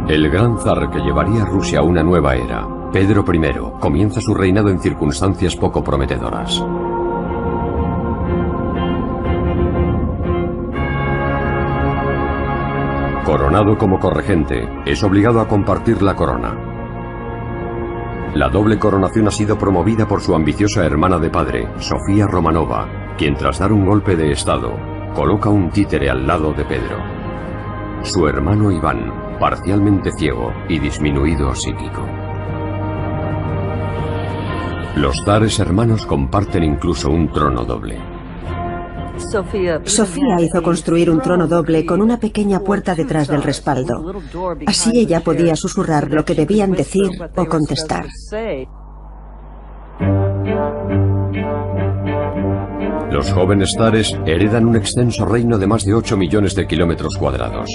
El gran zar que llevaría a Rusia a una nueva era, Pedro I, comienza su reinado en circunstancias poco prometedoras. Coronado como corregente, es obligado a compartir la corona. La doble coronación ha sido promovida por su ambiciosa hermana de padre, Sofía Romanova, quien tras dar un golpe de estado, coloca un títere al lado de Pedro. Su hermano Iván, parcialmente ciego y disminuido psíquico. Los zares hermanos comparten incluso un trono doble. Sofía hizo construir un trono doble con una pequeña puerta detrás del respaldo. Así ella podía susurrar lo que debían decir o contestar. Los jóvenes zares heredan un extenso reino de más de 8 millones de kilómetros cuadrados.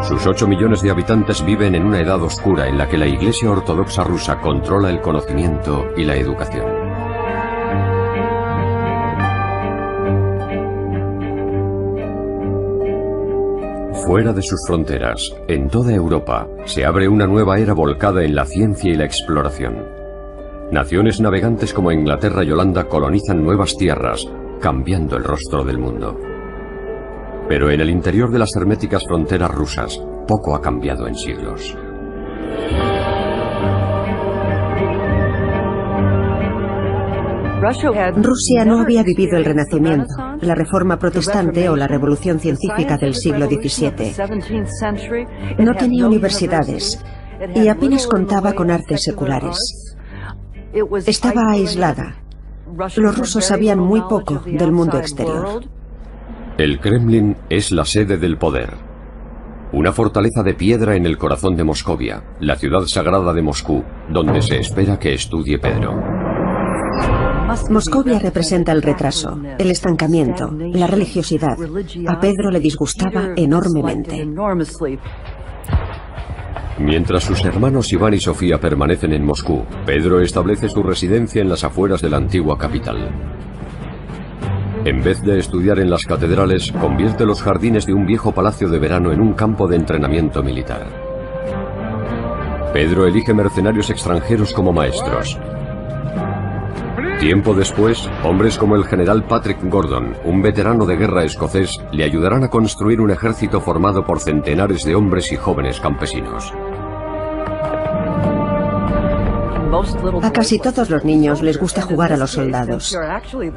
Sus 8 millones de habitantes viven en una edad oscura en la que la Iglesia Ortodoxa rusa controla el conocimiento y la educación. Fuera de sus fronteras, en toda Europa, se abre una nueva era volcada en la ciencia y la exploración. Naciones navegantes como Inglaterra y Holanda colonizan nuevas tierras, cambiando el rostro del mundo. Pero en el interior de las herméticas fronteras rusas, poco ha cambiado en siglos. Rusia no había vivido el Renacimiento, la Reforma Protestante o la Revolución Científica del siglo XVII. No tenía universidades y apenas contaba con artes seculares. Estaba aislada. Los rusos sabían muy poco del mundo exterior. El Kremlin es la sede del poder. Una fortaleza de piedra en el corazón de Moscovia, la ciudad sagrada de Moscú, donde se espera que estudie Pedro. Moscovia representa el retraso, el estancamiento, la religiosidad. A Pedro le disgustaba enormemente. Mientras sus hermanos Iván y Sofía permanecen en Moscú, Pedro establece su residencia en las afueras de la antigua capital. En vez de estudiar en las catedrales, convierte los jardines de un viejo palacio de verano en un campo de entrenamiento militar. Pedro elige mercenarios extranjeros como maestros. Tiempo después, hombres como el general Patrick Gordon, un veterano de guerra escocés, le ayudarán a construir un ejército formado por centenares de hombres y jóvenes campesinos. A casi todos los niños les gusta jugar a los soldados.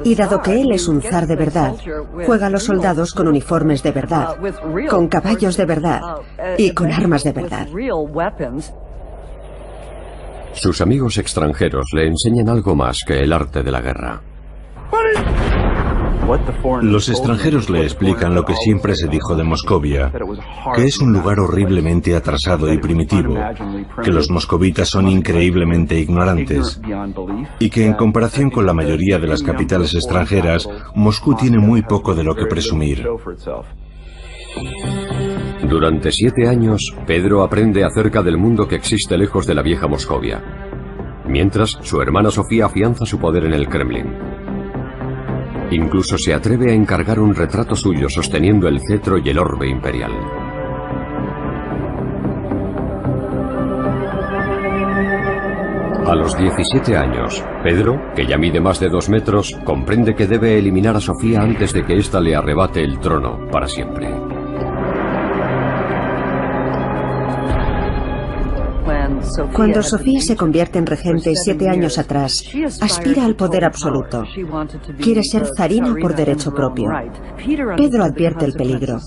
Y dado que él es un zar de verdad, juega a los soldados con uniformes de verdad, con caballos de verdad y con armas de verdad. Sus amigos extranjeros le enseñan algo más que el arte de la guerra. Los extranjeros le explican lo que siempre se dijo de Moscovia, que es un lugar horriblemente atrasado y primitivo, que los moscovitas son increíblemente ignorantes y que en comparación con la mayoría de las capitales extranjeras, Moscú tiene muy poco de lo que presumir. Durante 7 años, Pedro aprende acerca del mundo que existe lejos de la vieja Moscovia, mientras su hermana Sofía afianza su poder en el Kremlin. Incluso se atreve a encargar un retrato suyo sosteniendo el cetro y el orbe imperial. A los 17 años, Pedro, que ya mide más de 2 metros, comprende que debe eliminar a Sofía antes de que ésta le arrebate el trono para siempre. Cuando Sofía se convierte en regente 7 años atrás, aspira al poder absoluto. Quiere ser zarina por derecho propio. Pedro advierte el peligro.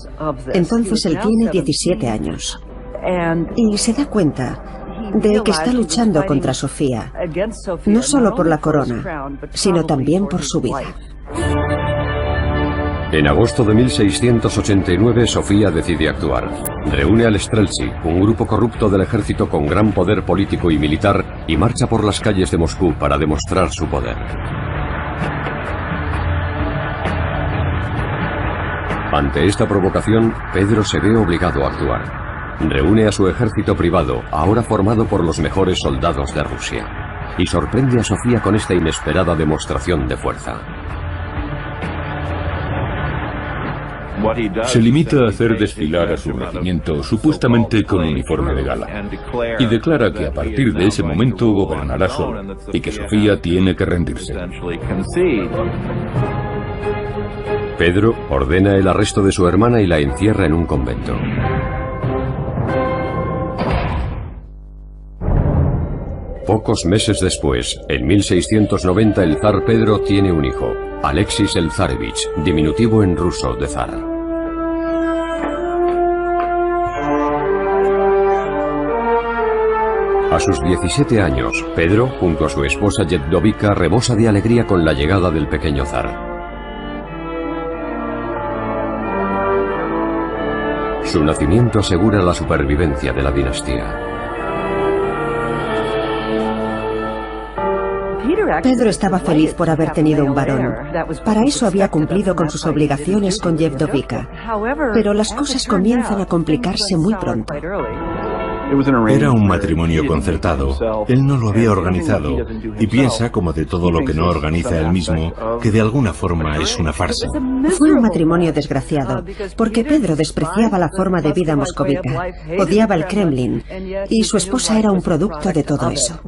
Entonces él tiene 17 años. Y se da cuenta de que está luchando contra Sofía, no solo por la corona, sino también por su vida. En agosto de 1689, Sofía decide actuar. Reúne al Streltsy, un grupo corrupto del ejército con gran poder político y militar, y marcha por las calles de Moscú para demostrar su poder. Ante esta provocación, Pedro se ve obligado a actuar. Reúne a su ejército privado, ahora formado por los mejores soldados de Rusia, y sorprende a Sofía con esta inesperada demostración de fuerza. Se limita a hacer desfilar a su regimiento supuestamente con uniforme de gala y declara que a partir de ese momento gobernará solo y que Sofía tiene que rendirse. Pedro ordena el arresto de su hermana y la encierra en un convento. Pocos meses después, en 1690, el zar Pedro tiene un hijo, Alexis el Zarevich, diminutivo en ruso de zar. A sus 17 años, Pedro, junto a su esposa Yevdovika, rebosa de alegría con la llegada del pequeño zar. Su nacimiento asegura la supervivencia de la dinastía. Pedro estaba feliz por haber tenido un varón. Para eso había cumplido con sus obligaciones con Yevdovika. Pero las cosas comienzan a complicarse muy pronto. Era un matrimonio concertado. Él no lo había organizado y piensa, como de todo lo que no organiza él mismo, que de alguna forma es una farsa. Fue un matrimonio desgraciado, porque Pedro despreciaba la forma de vida moscovita, odiaba el Kremlin, y su esposa era un producto de todo eso.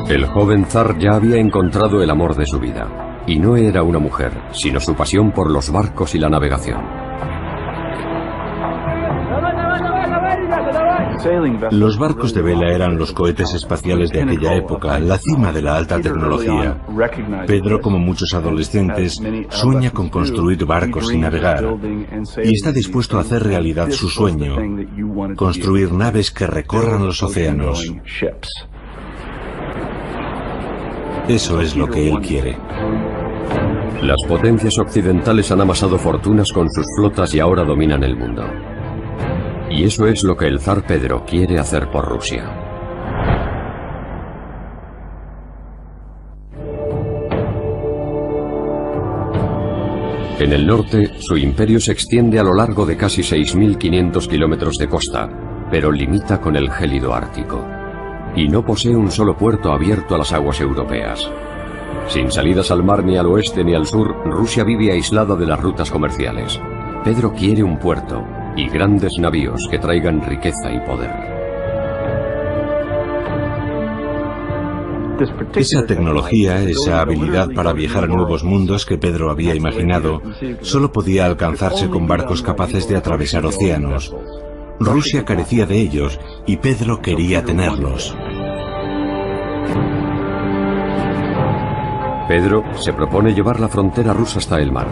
El joven zar ya había encontrado el amor de su vida, y no era una mujer, sino su pasión por los barcos y la navegación. Los barcos de vela eran los cohetes espaciales de aquella época, la cima de la alta tecnología. Pedro, como muchos adolescentes, sueña con construir barcos y navegar, y está dispuesto a hacer realidad su sueño, construir naves que recorran los océanos. Eso es lo que él quiere. Las potencias occidentales han amasado fortunas con sus flotas y ahora dominan el mundo. Y eso es lo que el zar Pedro quiere hacer por Rusia. En el norte, su imperio se extiende a lo largo de casi 6.500 kilómetros de costa, pero limita con el gélido Ártico. Y no posee un solo puerto abierto a las aguas europeas. Sin salidas al mar ni al oeste ni al sur, Rusia vive aislada de las rutas comerciales. Pedro quiere un puerto y grandes navíos que traigan riqueza y poder. Esa tecnología, esa habilidad para viajar a nuevos mundos que Pedro había imaginado, solo podía alcanzarse con barcos capaces de atravesar océanos. Rusia carecía de ellos y Pedro quería tenerlos. Pedro se propone llevar la frontera rusa hasta el mar.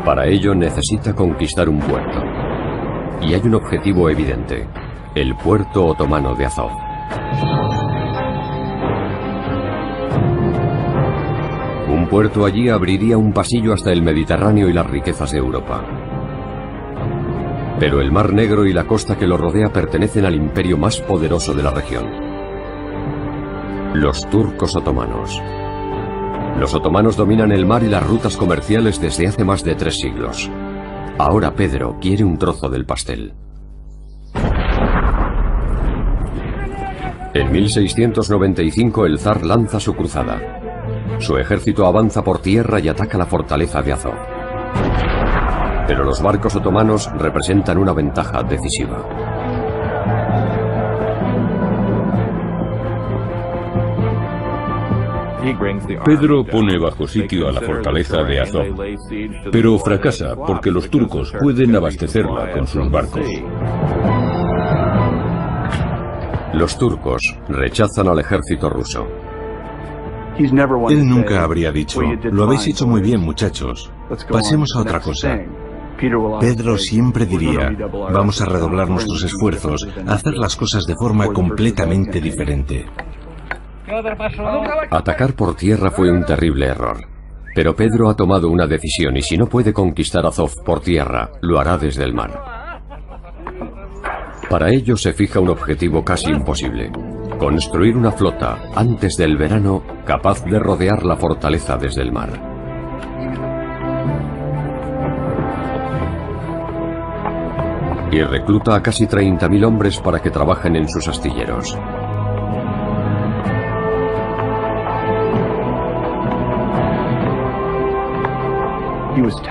Para ello necesita conquistar un puerto. Y hay un objetivo evidente: el puerto otomano de Azov. Un puerto allí abriría un pasillo hasta el Mediterráneo y las riquezas de Europa. Pero el Mar Negro y la costa que lo rodea pertenecen al imperio más poderoso de la región: los turcos otomanos. Los otomanos dominan el mar y las rutas comerciales desde hace más de 3 siglos. Ahora Pedro quiere un trozo del pastel. En 1695 el zar lanza su cruzada. Su ejército avanza por tierra y ataca la fortaleza de Azov. Pero los barcos otomanos representan una ventaja decisiva. Pedro pone bajo sitio a la fortaleza de Azov, pero fracasa porque los turcos pueden abastecerla con sus barcos. Los turcos rechazan al ejército ruso. Él nunca habría dicho: lo habéis hecho muy bien, muchachos, pasemos a otra cosa. Pedro siempre diría: vamos a redoblar nuestros esfuerzos, a hacer las cosas de forma completamente diferente. Atacar por tierra fue un terrible error. Pero Pedro ha tomado una decisión y si no puede conquistar Azov por tierra, lo hará desde el mar. Para ello se fija un objetivo casi imposible: construir una flota, antes del verano, capaz de rodear la fortaleza desde el mar. Y recluta a casi 30.000 hombres para que trabajen en sus astilleros.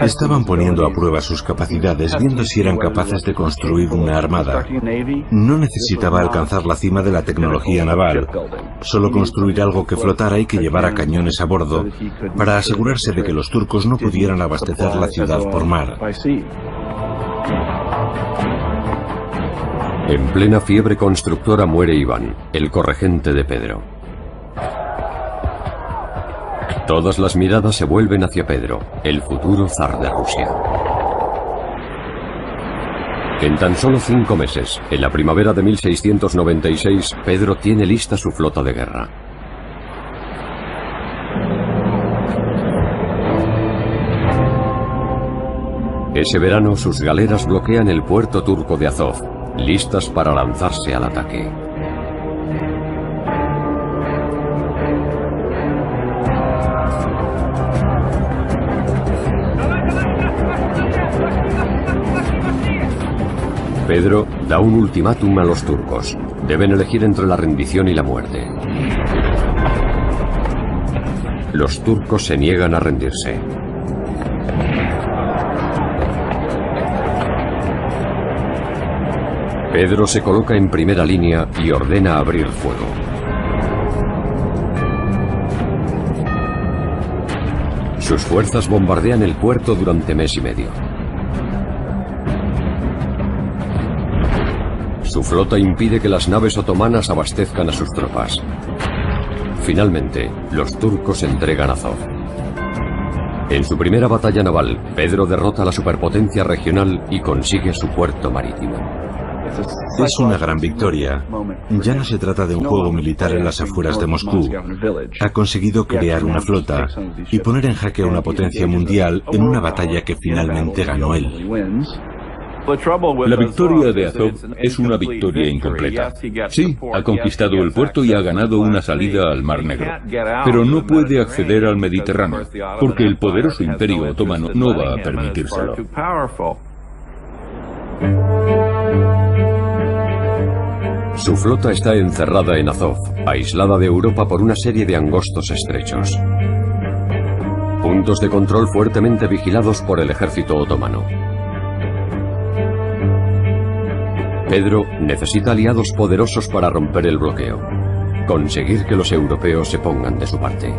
Estaban poniendo a prueba sus capacidades, viendo si eran capaces de construir una armada. No necesitaba alcanzar la cima de la tecnología naval, solo construir algo que flotara y que llevara cañones a bordo para asegurarse de que los turcos no pudieran abastecer la ciudad por mar. En plena fiebre constructora muere Iván, el corregente de Pedro. Todas las miradas se vuelven hacia Pedro, el futuro zar de Rusia. En tan solo 5 meses, en la primavera de 1696, Pedro tiene lista su flota de guerra. Ese verano, sus galeras bloquean el puerto turco de Azov, listas para lanzarse al ataque. Pedro da un ultimátum a los turcos. Deben elegir entre la rendición y la muerte. Los turcos se niegan a rendirse. Pedro se coloca en primera línea y ordena abrir fuego. Sus fuerzas bombardean el puerto durante mes y medio. Su flota impide que las naves otomanas abastezcan a sus tropas. Finalmente, los turcos entregan Azov. En su primera batalla naval, Pedro derrota a la superpotencia regional y consigue su puerto marítimo. Es una gran victoria. Ya no se trata de un juego militar en las afueras de Moscú. Ha conseguido crear una flota y poner en jaque a una potencia mundial en una batalla que finalmente ganó él. La victoria de Azov es una victoria incompleta. Sí, ha conquistado el puerto y ha ganado una salida al Mar Negro, pero no puede acceder al Mediterráneo, porque el poderoso Imperio Otomano no va a permitírselo. Su flota está encerrada en Azov, aislada de Europa por una serie de angostos estrechos. Puntos de control fuertemente vigilados por el ejército otomano. Pedro necesita aliados poderosos para romper el bloqueo, conseguir que los europeos se pongan de su parte.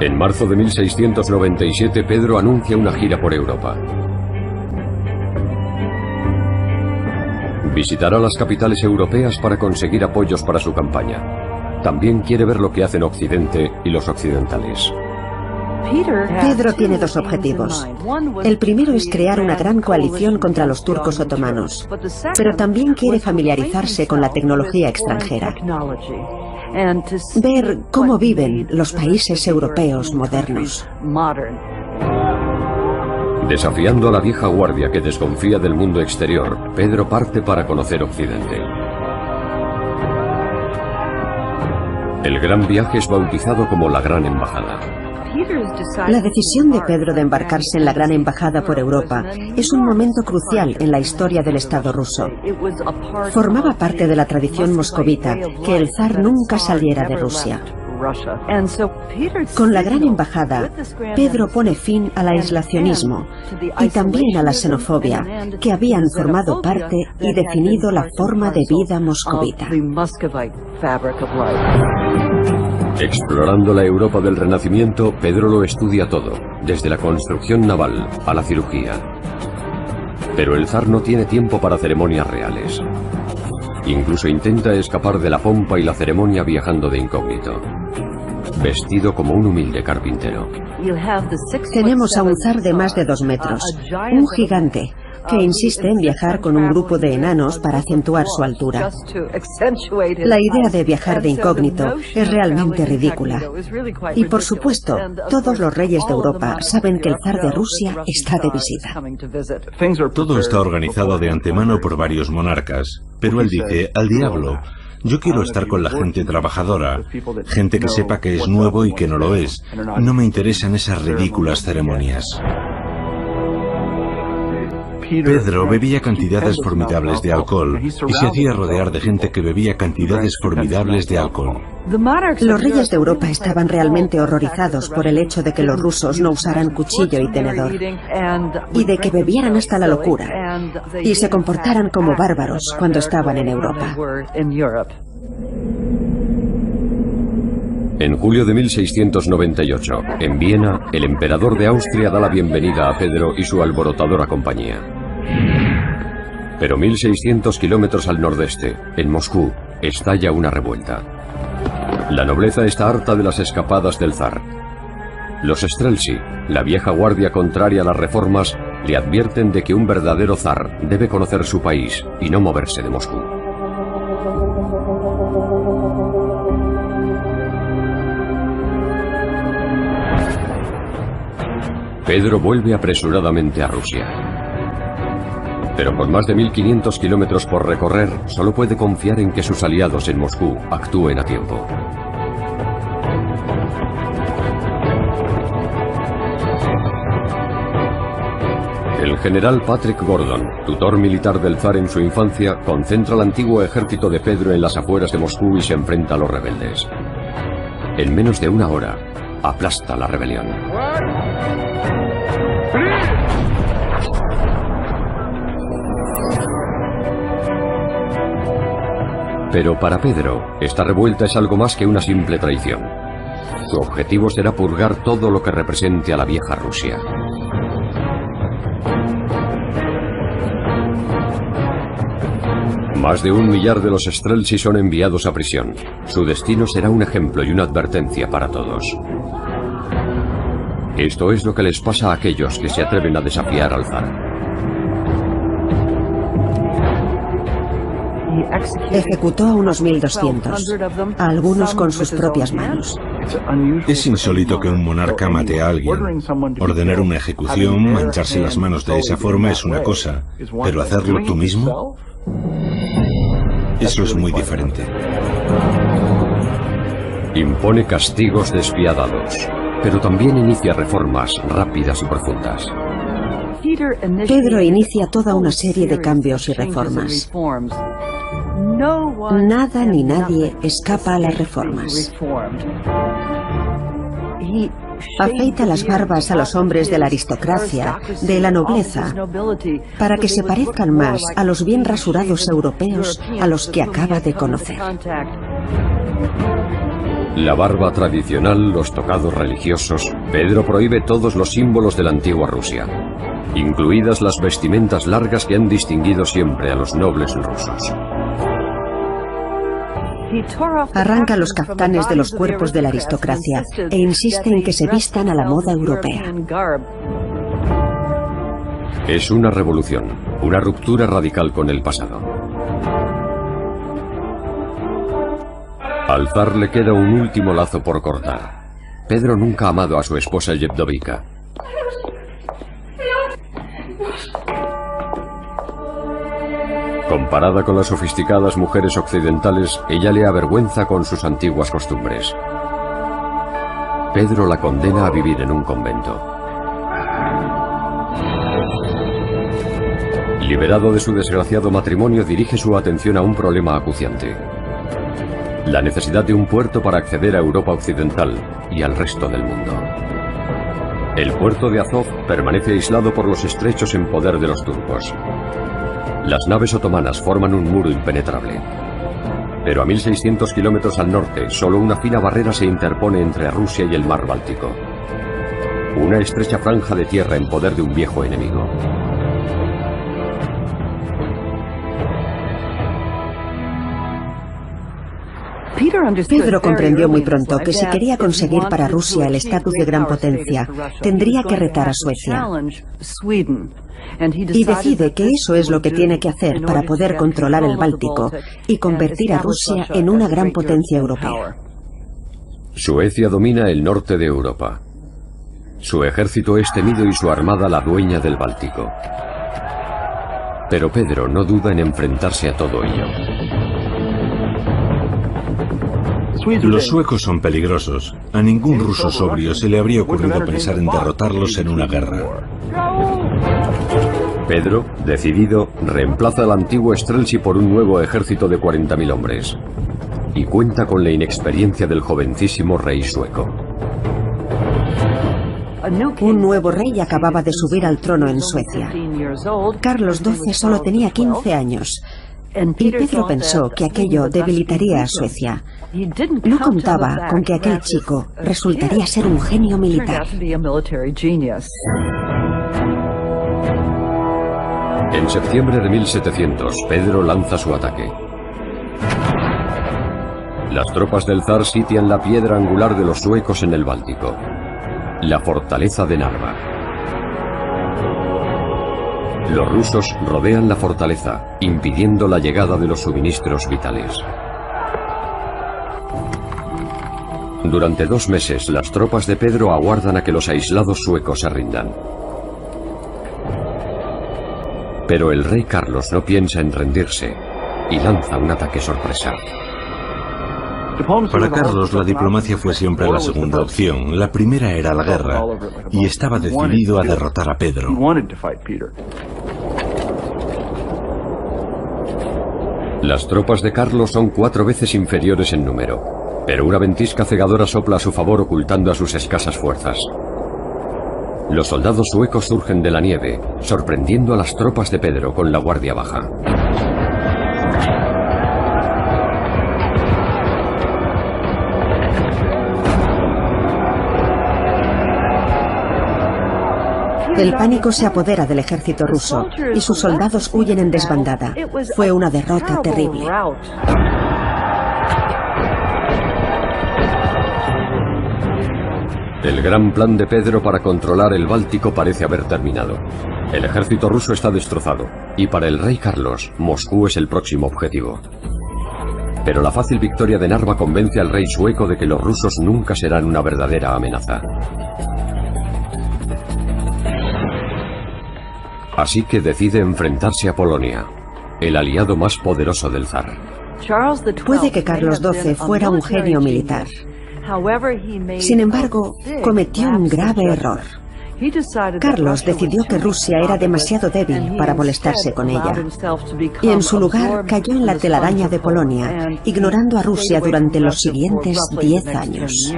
En marzo de 1697, Pedro anuncia una gira por Europa. Visitará las capitales europeas para conseguir apoyos para su campaña. También quiere ver lo que hacen Occidente y los occidentales. Pedro tiene 2 objetivos. El primero es crear una gran coalición contra los turcos otomanos, pero también quiere familiarizarse con la tecnología extranjera. Ver cómo viven los países europeos modernos. Desafiando a la vieja guardia que desconfía del mundo exterior, Pedro parte para conocer Occidente. El gran viaje es bautizado como la Gran Embajada. La decisión de Pedro de embarcarse en la Gran Embajada por Europa es un momento crucial en la historia del Estado ruso. Formaba parte de la tradición moscovita que el zar nunca saliera de Rusia. Con la Gran Embajada, Pedro pone fin al aislacionismo y también a la xenofobia, que habían formado parte y definido la forma de vida moscovita. Explorando la Europa del Renacimiento, Pedro lo estudia todo, desde la construcción naval a la cirugía. Pero el zar no tiene tiempo para ceremonias reales. Incluso intenta escapar de la pompa y la ceremonia viajando de incógnito, vestido como un humilde carpintero. Tenemos a un zar de más de 2 metros, un gigante, que insiste en viajar con un grupo de enanos para acentuar su altura. La idea de viajar de incógnito es realmente ridícula. Y por supuesto, todos los reyes de Europa saben que el zar de Rusia está de visita. Todo está organizado de antemano por varios monarcas, pero él dice, al diablo. Yo quiero estar con la gente trabajadora, gente que sepa que es nuevo y que no lo es. No me interesan esas ridículas ceremonias. Pedro bebía cantidades formidables de alcohol y se hacía rodear de gente que bebía cantidades formidables de alcohol. Los reyes de Europa estaban realmente horrorizados por el hecho de que los rusos no usaran cuchillo y tenedor, y de que bebieran hasta la locura, y se comportaran como bárbaros cuando estaban en Europa. En julio de 1698, en Viena, el emperador de Austria da la bienvenida a Pedro y su alborotadora compañía. Pero 1600 kilómetros al nordeste, en Moscú, estalla una revuelta. La nobleza está harta de las escapadas del zar. Los Streltsy, la vieja guardia contraria a las reformas, le advierten de que un verdadero zar debe conocer su país y no moverse de Moscú. Pedro vuelve apresuradamente a Rusia. Pero con más de 1500 kilómetros por recorrer, solo puede confiar en que sus aliados en Moscú actúen a tiempo. El general Patrick Gordon, tutor militar del zar en su infancia, concentra el antiguo ejército de Pedro en las afueras de Moscú y se enfrenta a los rebeldes. En menos de una hora, aplasta la rebelión. Pero para Pedro, esta revuelta es algo más que una simple traición. Su objetivo será purgar todo lo que represente a la vieja Rusia. Más de 1 millar de los Streltsy son enviados a prisión. Su destino será un ejemplo y una advertencia para todos. Esto es lo que les pasa a aquellos que se atreven a desafiar al zar. Ejecutó a unos 1200, a algunos con sus propias manos. Es insólito que un monarca mate a alguien. Ordenar una ejecución, mancharse las manos de esa forma es una cosa, pero hacerlo tú mismo, eso es muy diferente. Impone castigos despiadados, pero también inicia reformas rápidas y profundas. Pedro inicia toda una serie de cambios y reformas. Nada ni nadie escapa a las reformas. Afeita las barbas a los hombres de la aristocracia, de la nobleza, para que se parezcan más a los bien rasurados europeos a los que acaba de conocer. La barba tradicional, los tocados religiosos, Pedro prohíbe todos los símbolos de la antigua Rusia, incluidas las vestimentas largas que han distinguido siempre a los nobles rusos. Arranca los caftanes de los cuerpos de la aristocracia e insiste en que se vistan a la moda europea. Es una revolución, una ruptura radical con el pasado. Al zar le queda un último lazo por cortar. Pedro nunca ha amado a su esposa Yevdovica. Comparada con las sofisticadas mujeres occidentales, ella le avergüenza con sus antiguas costumbres. Pedro la condena a vivir en un convento. Liberado de su desgraciado matrimonio, dirige su atención a un problema acuciante: la necesidad de un puerto para acceder a Europa occidental y al resto del mundo. El puerto de Azov permanece aislado por los estrechos en poder de los turcos. Las naves otomanas forman un muro impenetrable. Pero a 1600 kilómetros al norte, solo una fina barrera se interpone entre Rusia y el mar Báltico. Una estrecha franja de tierra en poder de un viejo enemigo. Pedro comprendió muy pronto que si quería conseguir para Rusia el estatus de gran potencia, tendría que retar a Suecia. Y decide que eso es lo que tiene que hacer para poder controlar el Báltico y convertir a Rusia en una gran potencia europea. Suecia domina el norte de Europa. Su ejército es temido y su armada la dueña del Báltico. Pero Pedro no duda en enfrentarse a todo ello. Los suecos son peligrosos. A ningún ruso sobrio se le habría ocurrido pensar en derrotarlos en una guerra. Pedro, decidido, reemplaza al antiguo Streltsy por un nuevo ejército de 40.000 hombres. Y cuenta con la inexperiencia del jovencísimo rey sueco. Un nuevo rey acababa de subir al trono en Suecia. Carlos XII solo tenía 15 años. Y Pedro pensó que aquello debilitaría a Suecia. No contaba con que aquel chico resultaría ser un genio militar. En septiembre de 1700, Pedro lanza su ataque. Las tropas del zar sitian la piedra angular de los suecos en el Báltico, la fortaleza de Narva. Los rusos rodean la fortaleza, impidiendo la llegada de los suministros vitales. Durante 2 meses, las tropas de Pedro aguardan a que los aislados suecos se rindan. Pero el rey Carlos no piensa en rendirse y lanza un ataque sorpresa. Para Carlos, la diplomacia fue siempre la segunda opción. La primera era la guerra, y estaba decidido a derrotar a Pedro. Las tropas de Carlos son 4 veces inferiores en número, pero una ventisca cegadora sopla a su favor ocultando a sus escasas fuerzas. Los soldados suecos surgen de la nieve, sorprendiendo a las tropas de Pedro con la guardia baja. El pánico se apodera del ejército ruso y sus soldados huyen en desbandada. Fue una derrota terrible. El gran plan de Pedro para controlar el Báltico parece haber terminado. El ejército ruso está destrozado, y para el rey Carlos, Moscú es el próximo objetivo. Pero la fácil victoria de Narva convence al rey sueco de que los rusos nunca serán una verdadera amenaza. Así que decide enfrentarse a Polonia, el aliado más poderoso del zar. Puede que Carlos XII fuera un genio militar. Sin embargo, cometió un grave error. Carlos decidió que Rusia era demasiado débil para molestarse con ella, y en su lugar cayó en la telaraña de Polonia, ignorando a Rusia durante los siguientes 10 años.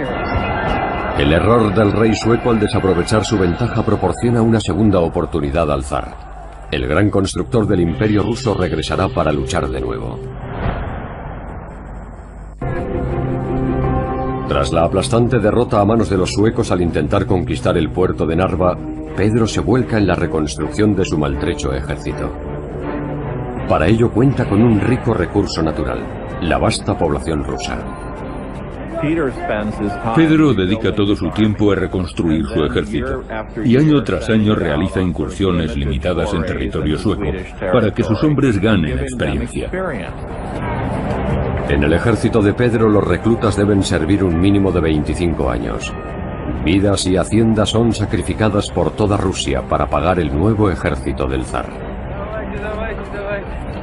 El error del rey sueco al desaprovechar su ventaja proporciona una segunda oportunidad al zar. El gran constructor del imperio ruso regresará para luchar de nuevo. Tras la aplastante derrota a manos de los suecos al intentar conquistar el puerto de Narva, Pedro se vuelca en la reconstrucción de su maltrecho ejército. Para ello cuenta con un rico recurso natural, la vasta población rusa. Pedro dedica todo su tiempo a reconstruir su ejército y año tras año realiza incursiones limitadas en territorio sueco para que sus hombres ganen experiencia. En el ejército de Pedro los reclutas deben servir un mínimo de 25 años. Vidas y haciendas son sacrificadas por toda Rusia para pagar el nuevo ejército del zar.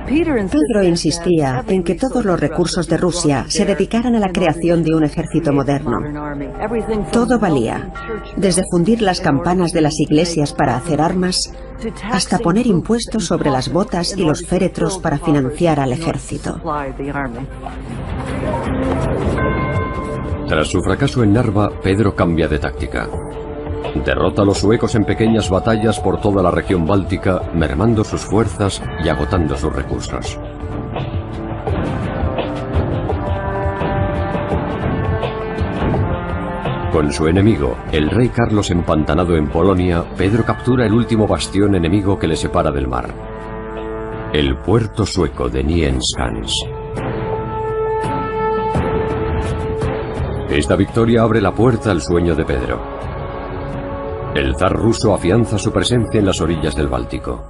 Pedro insistía en que todos los recursos de Rusia se dedicaran a la creación de un ejército moderno. Todo valía, desde fundir las campanas de las iglesias para hacer armas, hasta poner impuestos sobre las botas y los féretros para financiar al ejército. Tras su fracaso en Narva, Pedro cambia de táctica. Derrota a los suecos en pequeñas batallas por toda la región báltica, mermando sus fuerzas y agotando sus recursos. Con su enemigo, el rey Carlos empantanado en Polonia, Pedro captura el último bastión enemigo que le separa del mar: el puerto sueco de Nyenskans. Esta victoria abre la puerta al sueño de Pedro. El zar ruso afianza su presencia en las orillas del Báltico.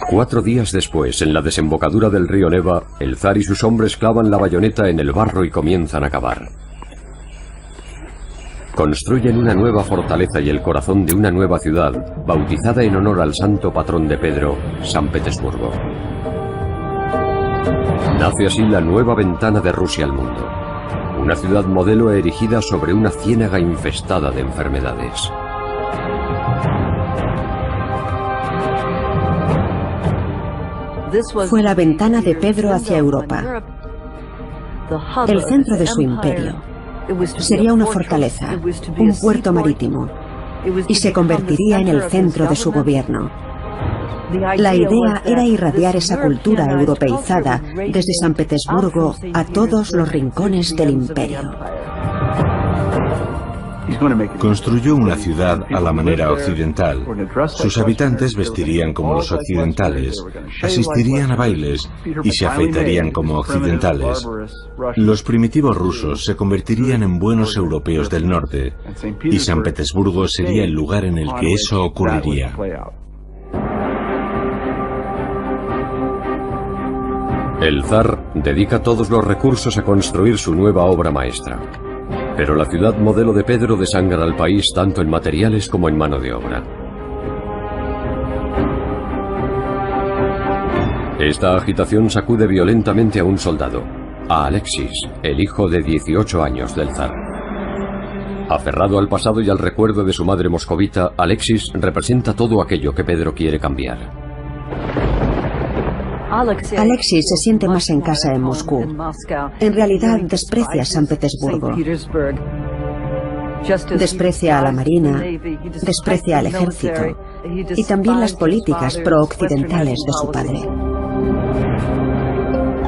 4 días después, en la desembocadura del río Neva, el zar y sus hombres clavan la bayoneta en el barro y comienzan a cavar. Construyen una nueva fortaleza y el corazón de una nueva ciudad, bautizada en honor al santo patrón de Pedro, San Petersburgo. Nace así la nueva ventana de Rusia al mundo. Una ciudad modelo erigida sobre una ciénaga infestada de enfermedades. Fue la ventana de Pedro hacia Europa, el centro de su imperio. Sería una fortaleza, un puerto marítimo, y se convertiría en el centro de su gobierno. La idea era irradiar esa cultura europeizada desde San Petersburgo a todos los rincones del imperio. Construyó una ciudad a la manera occidental. Sus habitantes vestirían como los occidentales, asistirían a bailes y se afeitarían como occidentales. Los primitivos rusos se convertirían en buenos europeos del norte, y San Petersburgo sería el lugar en el que eso ocurriría. El zar dedica todos los recursos a construir su nueva obra maestra. Pero la ciudad modelo de Pedro desangra al país tanto en materiales como en mano de obra. Esta agitación sacude violentamente a un soldado, a Alexis, el hijo de 18 años del zar. Aferrado al pasado y al recuerdo de su madre moscovita, Alexis representa todo aquello que Pedro quiere cambiar. Alexis se siente más en casa en Moscú. En realidad desprecia San Petersburgo. Desprecia a la marina, desprecia al ejército y también las políticas pro-occidentales de su padre.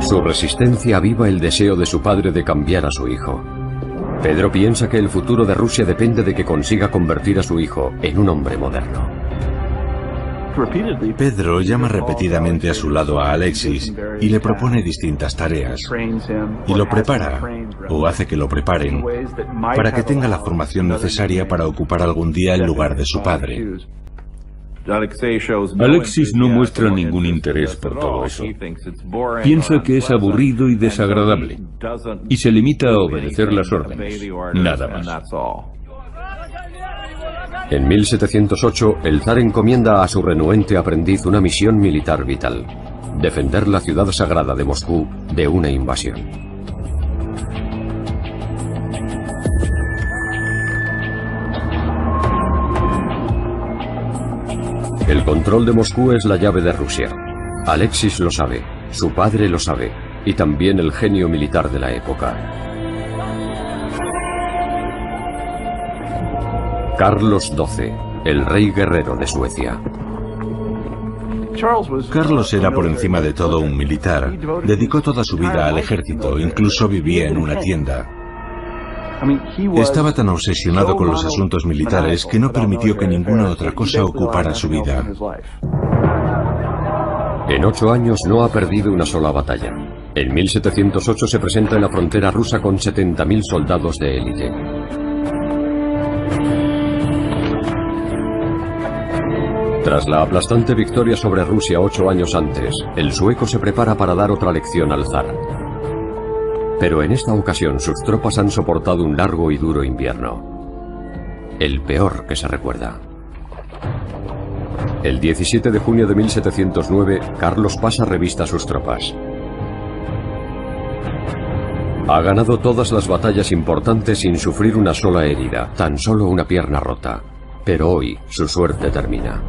Su resistencia aviva el deseo de su padre de cambiar a su hijo. Pedro piensa que el futuro de Rusia depende de que consiga convertir a su hijo en un hombre moderno. Pedro llama repetidamente a su lado a Alexis y le propone distintas tareas. Y lo prepara, o hace que lo preparen, para que tenga la formación necesaria para ocupar algún día el lugar de su padre. Alexis no muestra ningún interés por todo eso. Piensa que es aburrido y desagradable, y se limita a obedecer las órdenes, nada más. En 1708, el zar encomienda a su renuente aprendiz una misión militar vital: defender la ciudad sagrada de Moscú de una invasión. El control de Moscú es la llave de Rusia. Alexis lo sabe, su padre lo sabe, y también el genio militar de la época. Carlos XII, el rey guerrero de Suecia. Carlos era por encima de todo un militar. Dedicó toda su vida al ejército, incluso vivía en una tienda. Estaba tan obsesionado con los asuntos militares que no permitió que ninguna otra cosa ocupara su vida. En 8 años no ha perdido una sola batalla. En 1708 se presenta en la frontera rusa con 70.000 soldados de élite. Tras la aplastante victoria sobre Rusia 8 años antes, el sueco se prepara para dar otra lección al zar. Pero en esta ocasión sus tropas han soportado un largo y duro invierno. El peor que se recuerda. El 17 de junio de 1709, Carlos pasa revista a sus tropas. Ha ganado todas las batallas importantes sin sufrir una sola herida, tan solo una pierna rota. Pero hoy su suerte termina.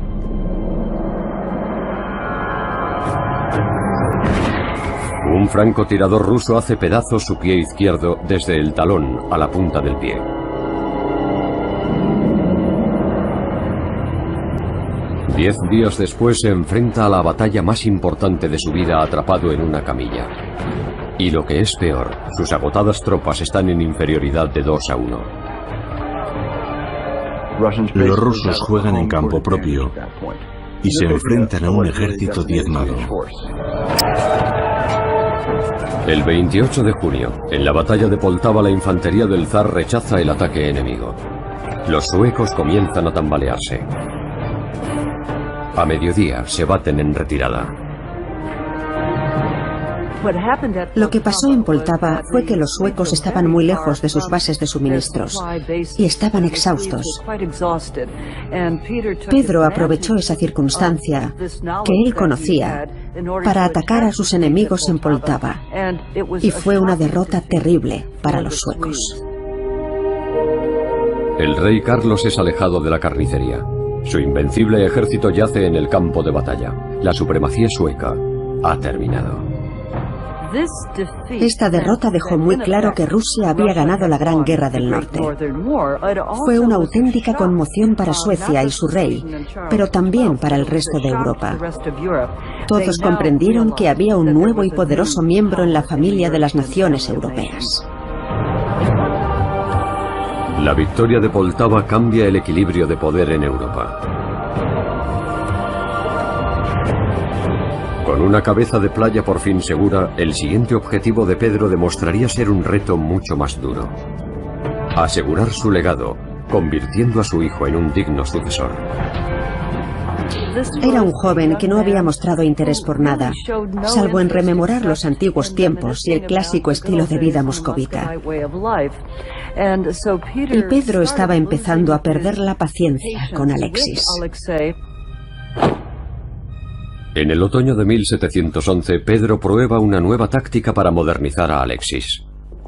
Un francotirador ruso hace pedazos su pie izquierdo desde el talón a la punta del pie. Diez días después se enfrenta a la batalla más importante de su vida atrapado en una camilla. Y lo que es peor, sus agotadas tropas están en inferioridad de 2-1. Los rusos juegan en campo propio y se enfrentan a un ejército diezmado. El 28 de junio, en la batalla de Poltava, la infantería del zar rechaza el ataque enemigo. Los suecos comienzan a tambalearse. A mediodía se baten en retirada. Lo que pasó en Poltava fue que los suecos estaban muy lejos de sus bases de suministros y estaban exhaustos. Pedro aprovechó esa circunstancia que él conocía para atacar a sus enemigos en Poltava, y fue una derrota terrible para los suecos. El rey Carlos es alejado de la carnicería. Su invencible ejército yace en el campo de batalla. La supremacía sueca ha terminado. Esta derrota dejó muy claro que Rusia había ganado la Gran Guerra del Norte. Fue una auténtica conmoción para Suecia y su rey, pero también para el resto de Europa. Todos comprendieron que había un nuevo y poderoso miembro en la familia de las naciones europeas. La victoria de Poltava cambia el equilibrio de poder en Europa. Con una cabeza de playa por fin segura, el siguiente objetivo de Pedro demostraría ser un reto mucho más duro: asegurar su legado, convirtiendo a su hijo en un digno sucesor. Era un joven que no había mostrado interés por nada, salvo en rememorar los antiguos tiempos y el clásico estilo de vida moscovita. Y Pedro estaba empezando a perder la paciencia con Alexis. En el otoño de 1711, Pedro prueba una nueva táctica para modernizar a Alexis: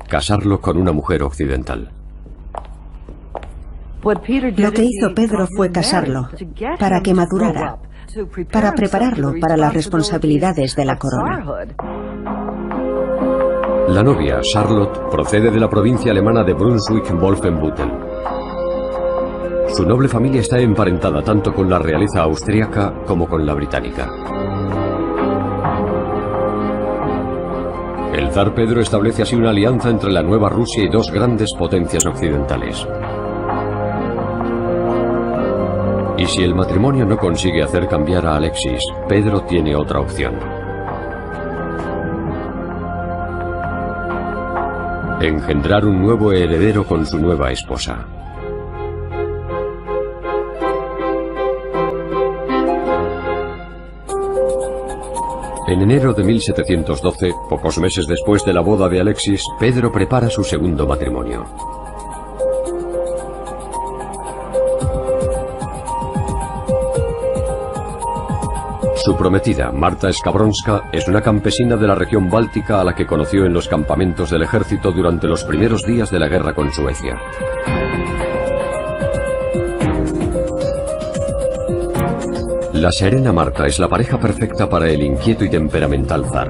casarlo con una mujer occidental. Lo que hizo Pedro fue casarlo, para que madurara, para prepararlo para las responsabilidades de la corona. La novia, Charlotte, procede de la provincia alemana de Brunswick-Wolfenbüttel. Su noble familia está emparentada tanto con la realeza austríaca como con la británica. El zar Pedro establece así una alianza entre la nueva Rusia y dos grandes potencias occidentales. Y si el matrimonio no consigue hacer cambiar a Alexis, Pedro tiene otra opción: engendrar un nuevo heredero con su nueva esposa. En enero de 1712, pocos meses después de la boda de Alexis, Pedro prepara su segundo matrimonio. Su prometida, Marta Skabronska, es una campesina de la región báltica a la que conoció en los campamentos del ejército durante los primeros días de la guerra con Suecia. La serena Marta es la pareja perfecta para el inquieto y temperamental zar.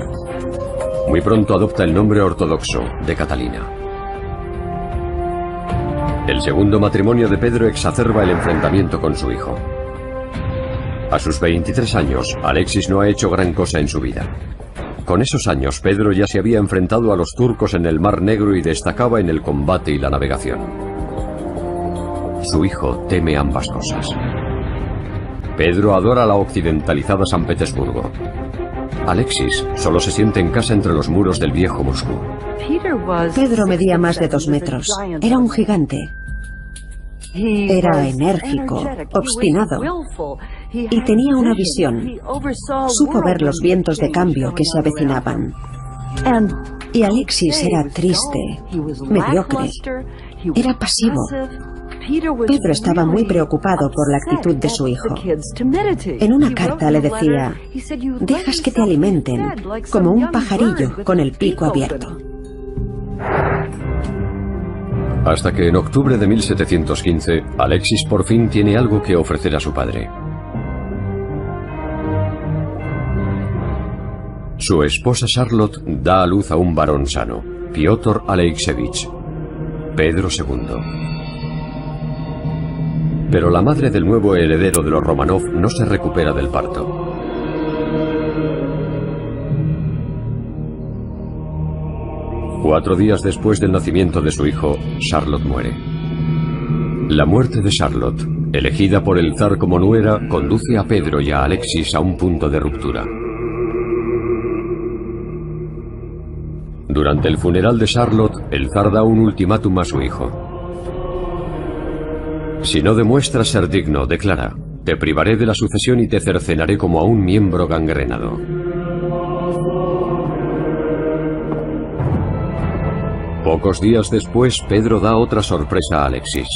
Muy pronto adopta el nombre ortodoxo de Catalina. El segundo matrimonio de Pedro exacerba el enfrentamiento con su hijo. A sus 23 años, Alexis no ha hecho gran cosa en su vida. Con esos años, Pedro ya se había enfrentado a los turcos en el Mar Negro y destacaba en el combate y la navegación. Su hijo teme ambas cosas. Pedro adora la occidentalizada San Petersburgo. Alexis solo se siente en casa entre los muros del viejo Moscú. Pedro medía más de 2 metros. Era un gigante. Era enérgico, obstinado, y tenía una visión. Supo ver los vientos de cambio que se avecinaban. Y Alexis era triste, mediocre, era pasivo. Pedro estaba muy preocupado por la actitud de su hijo. En una carta le decía: dejas que te alimenten, como un pajarillo con el pico abierto. Hasta que en octubre de 1715, Alexis por fin tiene algo que ofrecer a su padre. Su esposa Charlotte da a luz a un varón sano, Piotr Alexeyevich, Pedro II. Pero la madre del nuevo heredero de los Romanov no se recupera del parto. Cuatro días después del nacimiento de su hijo, Charlotte muere. La muerte de Charlotte, elegida por el zar como nuera, conduce a Pedro y a Alexis a un punto de ruptura. Durante el funeral de Charlotte, el zar da un ultimátum a su hijo. Si no demuestras ser digno, declara, te privaré de la sucesión y te cercenaré como a un miembro gangrenado. Pocos días después, Pedro da otra sorpresa a Alexis.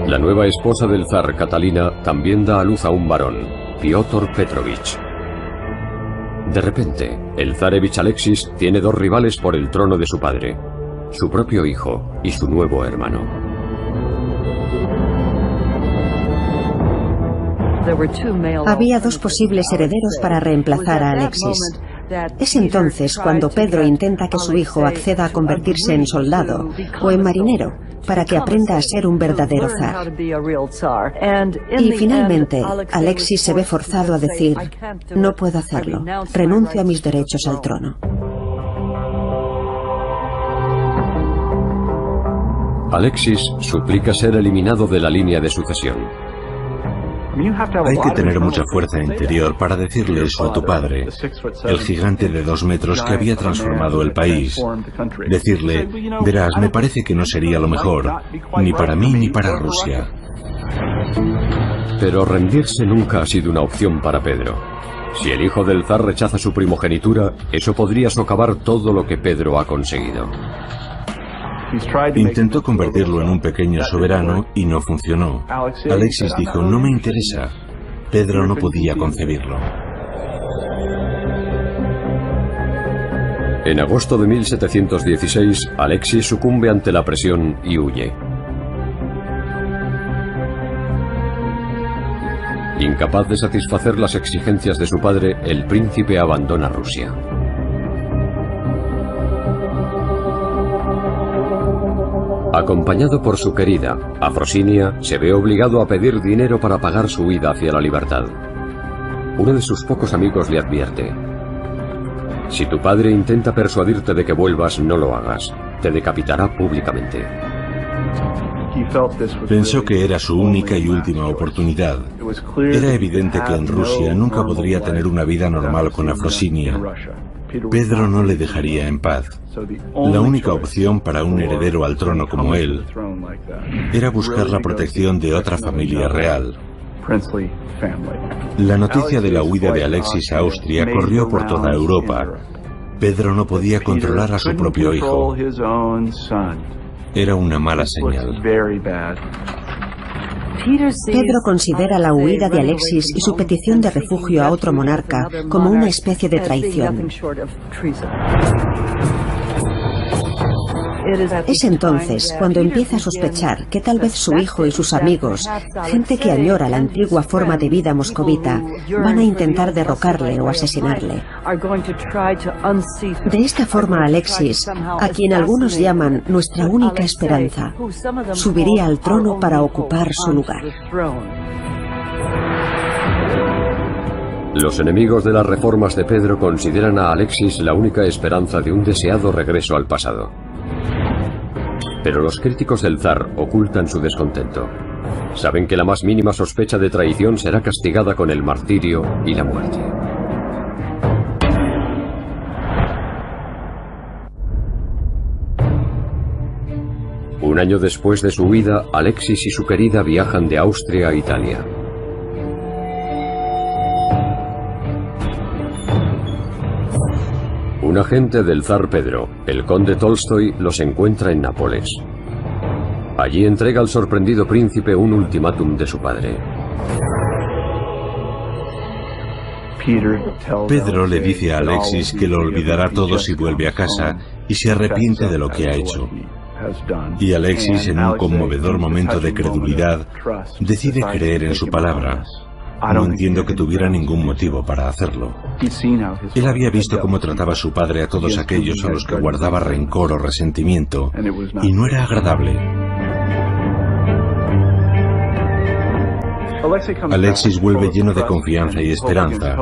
La nueva esposa del zar, Catalina, también da a luz a un varón, Piotr Petrovich. De repente, el zarevich Alexis tiene dos rivales por el trono de su padre, su propio hijo y su nuevo hermano. Había dos posibles herederos para reemplazar a Alexis. Es entonces cuando Pedro intenta que su hijo acceda a convertirse en soldado o en marinero para que aprenda a ser un verdadero zar. Y finalmente, Alexis se ve forzado a decir: no puedo hacerlo, renuncio a mis derechos al trono. Alexis suplica ser eliminado de la línea de sucesión. Hay que tener mucha fuerza interior para decirle eso a tu padre, el gigante de 2 metros que había transformado el país. Decirle: verás, me parece que no sería lo mejor, ni para mí ni para Rusia. Pero rendirse nunca ha sido una opción para Pedro. Si el hijo del zar rechaza su primogenitura, eso podría socavar todo lo que Pedro ha conseguido. Intentó convertirlo en un pequeño soberano y no funcionó. Alexis dijo: no me interesa. Pedro no podía concebirlo. En agosto de 1716, Alexis sucumbe ante la presión y huye. Incapaz de satisfacer las exigencias de su padre, el príncipe abandona Rusia. Acompañado por su querida, Afrosinia, se ve obligado a pedir dinero para pagar su huida hacia la libertad. Uno de sus pocos amigos le advierte: si tu padre intenta persuadirte de que vuelvas, no lo hagas. Te decapitará públicamente. Pensó que era su única y última oportunidad. Era evidente que en Rusia nunca podría tener una vida normal con Afrosinia. Pedro no le dejaría en paz. La única opción para un heredero al trono como él era buscar la protección de otra familia real. La noticia de la huida de Alexis a Austria corrió por toda Europa. Pedro no podía controlar a su propio hijo. Era una mala señal. Pedro considera la huida de Alexis y su petición de refugio a otro monarca como una especie de traición. Es entonces cuando empieza a sospechar que tal vez su hijo y sus amigos, gente que añora la antigua forma de vida moscovita, van a intentar derrocarle o asesinarle. De esta forma, Alexis, a quien algunos llaman nuestra única esperanza, subiría al trono para ocupar su lugar. Los enemigos de las reformas de Pedro consideran a Alexis la única esperanza de un deseado regreso al pasado. Pero los críticos del zar ocultan su descontento. Saben que la más mínima sospecha de traición será castigada con el martirio y la muerte. Un año después de su huida, Alexis y su querida viajan de Austria a Italia. Un agente del zar Pedro, el conde Tolstoy, los encuentra en Nápoles. Allí entrega al sorprendido príncipe un ultimátum de su padre. Pedro le dice a Alexis que lo olvidará todo si vuelve a casa y se arrepiente de lo que ha hecho. Y Alexis, en un conmovedor momento de credulidad, decide creer en su palabra. No entiendo que tuviera ningún motivo para hacerlo. Él había visto cómo trataba su padre a todos aquellos a los que guardaba rencor o resentimiento, y no era agradable. Alexis vuelve lleno de confianza y esperanza,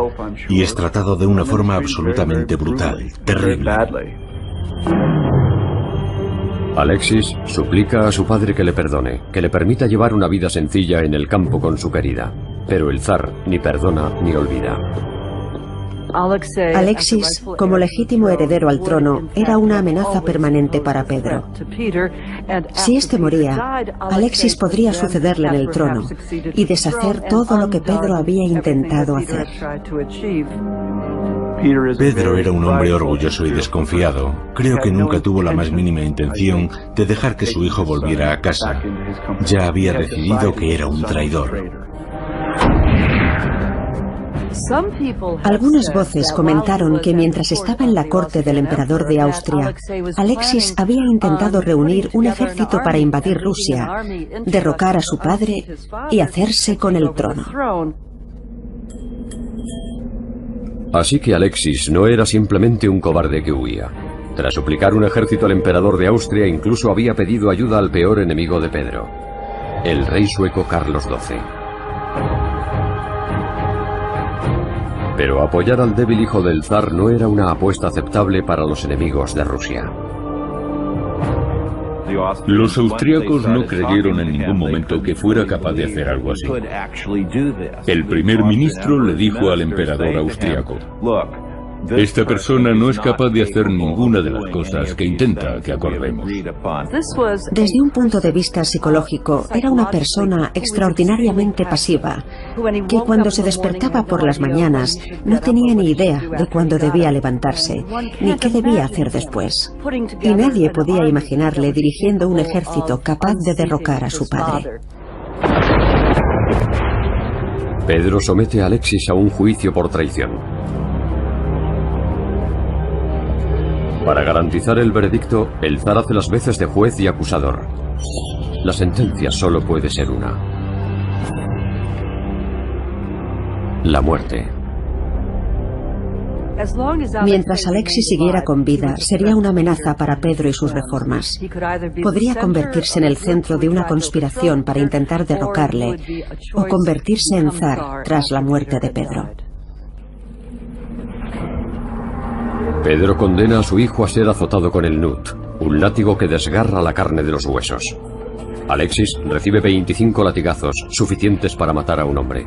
y es tratado de una forma absolutamente brutal, terrible. Alexis suplica a su padre que le perdone, que le permita llevar una vida sencilla en el campo con su querida. Pero el zar ni perdona ni olvida. Alexis, como legítimo heredero al trono, era una amenaza permanente para Pedro. Si éste moría, Alexis podría sucederle en el trono y deshacer todo lo que Pedro había intentado hacer. Pedro era un hombre orgulloso y desconfiado. Creo que nunca tuvo la más mínima intención de dejar que su hijo volviera a casa. Ya había decidido que era un traidor. Algunas voces comentaron que mientras estaba en la corte del emperador de Austria, Alexis había intentado reunir un ejército para invadir Rusia, derrocar a su padre y hacerse con el trono. Así que Alexis no era simplemente un cobarde que huía. Tras suplicar un ejército al emperador de Austria, incluso había pedido ayuda al peor enemigo de Pedro, el rey sueco Carlos XII. Pero apoyar al débil hijo del zar no era una apuesta aceptable para los enemigos de Rusia. Los austríacos no creyeron en ningún momento que fuera capaz de hacer algo así. El primer ministro le dijo al emperador austríaco: esta persona no es capaz de hacer ninguna de las cosas que intenta que acordemos. Desde un punto de vista psicológico, era una persona extraordinariamente pasiva, que cuando se despertaba por las mañanas no tenía ni idea de cuándo debía levantarse, ni qué debía hacer después. Y nadie podía imaginarle dirigiendo un ejército capaz de derrocar a su padre. Pedro somete a Alexis a un juicio por traición. Para garantizar el veredicto, el zar hace las veces de juez y acusador. La sentencia solo puede ser una: la muerte. Mientras Alexis siguiera con vida, sería una amenaza para Pedro y sus reformas. Podría convertirse en el centro de una conspiración para intentar derrocarle, o convertirse en zar tras la muerte de Pedro. Pedro condena a su hijo a ser azotado con el nut, un látigo que desgarra la carne de los huesos. Alexis recibe 25 latigazos, suficientes para matar a un hombre.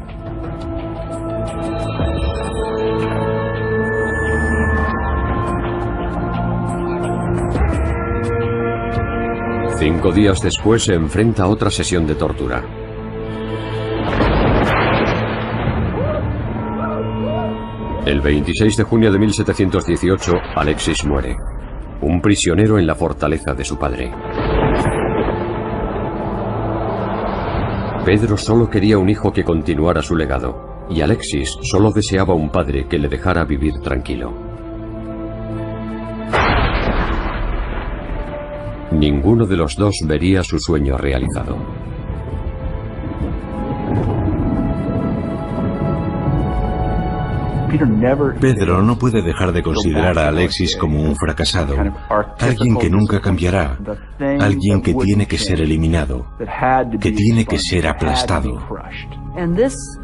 Cinco días después se enfrenta a otra sesión de tortura. El 26 de junio de 1718, Alexis muere, un prisionero en la fortaleza de su padre. Pedro solo quería un hijo que continuara su legado, y Alexis solo deseaba un padre que le dejara vivir tranquilo. Ninguno de los dos vería su sueño realizado. Pedro no puede dejar de considerar a Alexis como un fracasado, alguien que nunca cambiará, alguien que tiene que ser eliminado, que tiene que ser aplastado.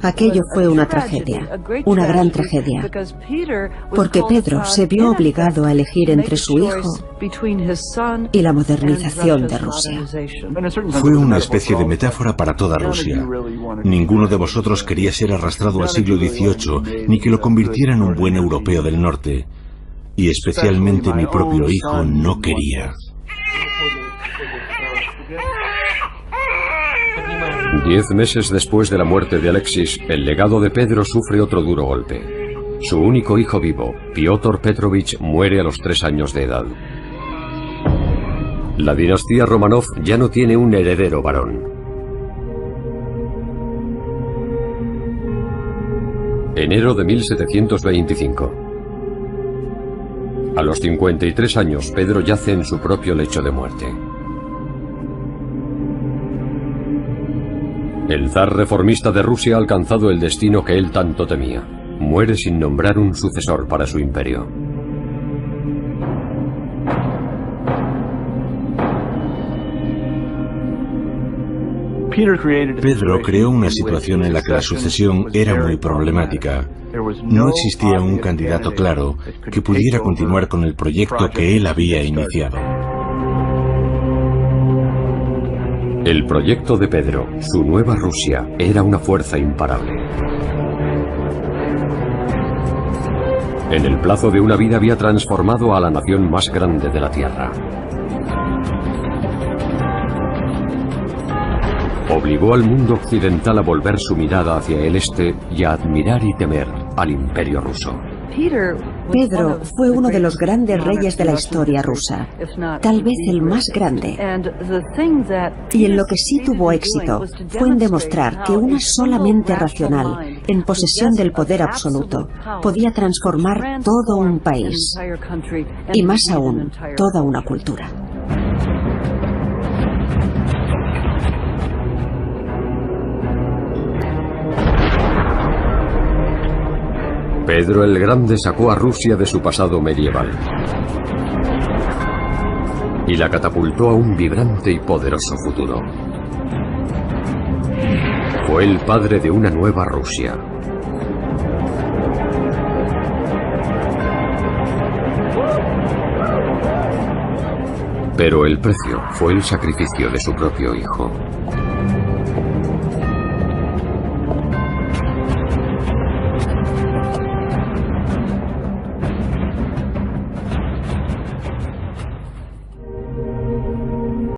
Aquello fue una tragedia, una gran tragedia, porque Pedro se vio obligado a elegir entre su hijo y la modernización de Rusia. Fue una especie de metáfora para toda Rusia. Ninguno de vosotros quería ser arrastrado al siglo XVIII, ni que lo convirtiera en un buen europeo del norte. Y especialmente mi propio hijo no quería. 10 meses después de la muerte de Alexis, el legado de Pedro sufre otro duro golpe. Su único hijo vivo, Piotr Petrovich, muere a los 3 años de edad. La dinastía Romanov ya no tiene un heredero varón. Enero de 1725. A los 53 años, Pedro yace en su propio lecho de muerte. El zar reformista de Rusia ha alcanzado el destino que él tanto temía. Muere sin nombrar un sucesor para su imperio. Pedro creó una situación en la que la sucesión era muy problemática. No existía un candidato claro que pudiera continuar con el proyecto que él había iniciado. El proyecto de Pedro, su nueva Rusia, era una fuerza imparable. En el plazo de una vida había transformado a la nación más grande de la Tierra. Obligó al mundo occidental a volver su mirada hacia el este y a admirar y temer al Imperio ruso. Pedro fue uno de los grandes reyes de la historia rusa, tal vez el más grande. Y en lo que sí tuvo éxito fue en demostrar que una sola mente racional, en posesión del poder absoluto, podía transformar todo un país, y más aún, toda una cultura. Pedro el Grande sacó a Rusia de su pasado medieval y la catapultó a un vibrante y poderoso futuro. Fue el padre de una nueva Rusia. Pero el precio fue el sacrificio de su propio hijo.